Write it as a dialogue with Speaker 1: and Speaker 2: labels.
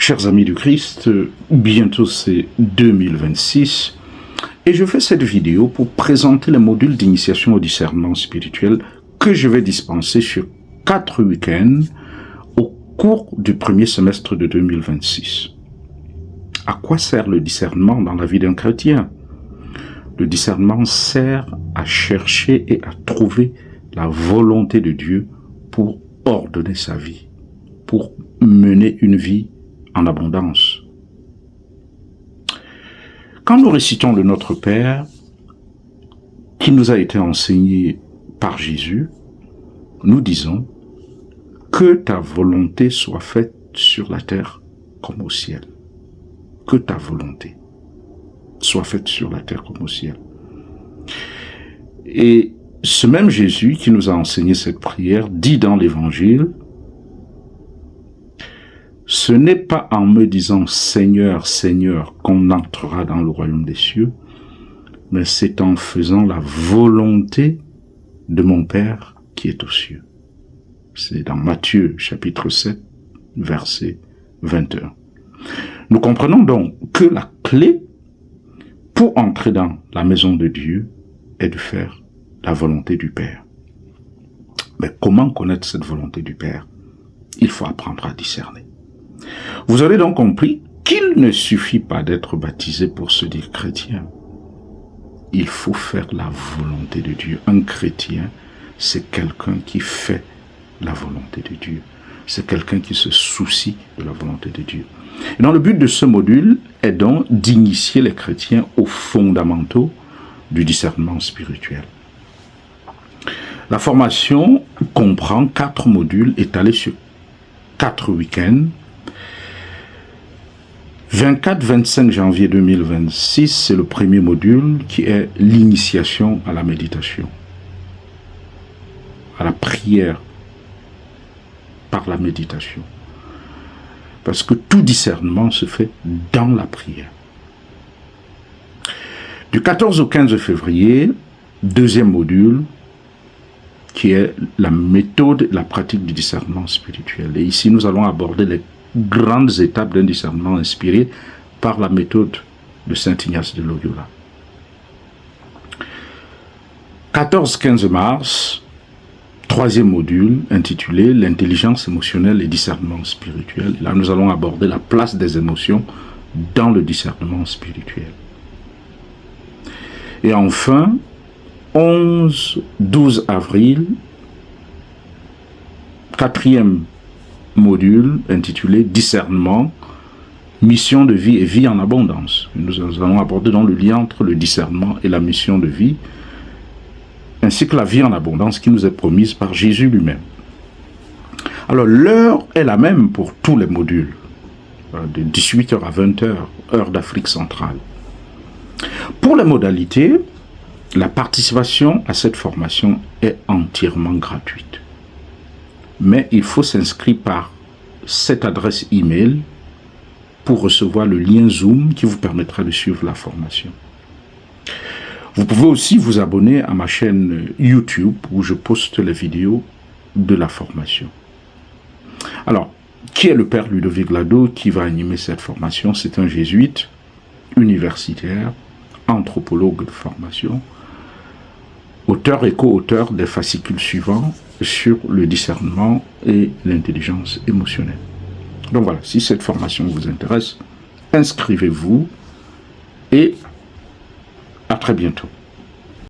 Speaker 1: Chers amis du Christ, bientôt c'est 2026 et je fais cette vidéo pour présenter les modules d'initiation au discernement spirituel que je vais dispenser sur 4 week-ends au cours du premier semestre de 2026. À quoi sert le discernement dans la vie d'un chrétien? Le discernement sert à chercher et à trouver la volonté de Dieu pour ordonner sa vie, pour mener une vie en abondance. Quand nous récitons le Notre Père, qui nous a été enseigné par Jésus, nous disons « Que ta volonté soit faite sur la terre comme au ciel. » Que ta volonté soit faite sur la terre comme au ciel. Et ce même Jésus qui nous a enseigné cette prière dit dans l'Évangile, ce n'est pas en me disant Seigneur, Seigneur qu'on entrera dans le royaume des cieux, mais c'est en faisant la volonté de mon Père qui est aux cieux. C'est dans Matthieu chapitre 7, verset 21. Nous comprenons donc que la clé pour entrer dans la maison de Dieu est de faire la volonté du Père. Mais comment connaître cette volonté du Père? Il faut apprendre à discerner. Vous aurez donc compris qu'il ne suffit pas d'être baptisé pour se dire chrétien. Il faut faire la volonté de Dieu. Un chrétien, c'est quelqu'un qui fait la volonté de Dieu. C'est quelqu'un qui se soucie de la volonté de Dieu. Et donc le but de ce module est donc d'initier les chrétiens aux fondamentaux du discernement spirituel. La formation comprend 4 modules étalés sur 4 week-ends. 24-25 janvier 2026, c'est le premier module qui est l'initiation à la méditation, à la prière par la méditation. Parce que tout discernement se fait dans la prière. Du 14 au 15 février, deuxième module, qui est la méthode, la pratique du discernement spirituel. Et ici, nous allons aborder les grandes étapes d'un discernement inspiré par la méthode de Saint Ignace de Loyola. 14-15 mars, troisième module intitulé l'intelligence émotionnelle et discernement spirituel. Là, nous allons aborder la place des émotions dans le discernement spirituel. Et enfin, 11-12 avril, quatrième module intitulé discernement, mission de vie et vie en abondance. Nous allons aborder donc le lien entre le discernement et la mission de vie, ainsi que la vie en abondance qui nous est promise par Jésus lui-même. Alors l'heure est la même pour tous les modules, de 18h à 20h, heure d'Afrique centrale. Pour les modalités, la participation à cette formation est entièrement gratuite. Mais il faut s'inscrire par cette adresse email pour recevoir le lien Zoom qui vous permettra de suivre la formation. Vous pouvez aussi vous abonner à ma chaîne YouTube où je poste les vidéos de la formation. Alors, qui est le père Ludovic Lado qui va animer cette formation? C'est un jésuite, universitaire, anthropologue de formation, auteur et co-auteur des fascicules suivants sur le discernement et l'intelligence émotionnelle. Donc voilà, si cette formation vous intéresse, inscrivez-vous et à très bientôt.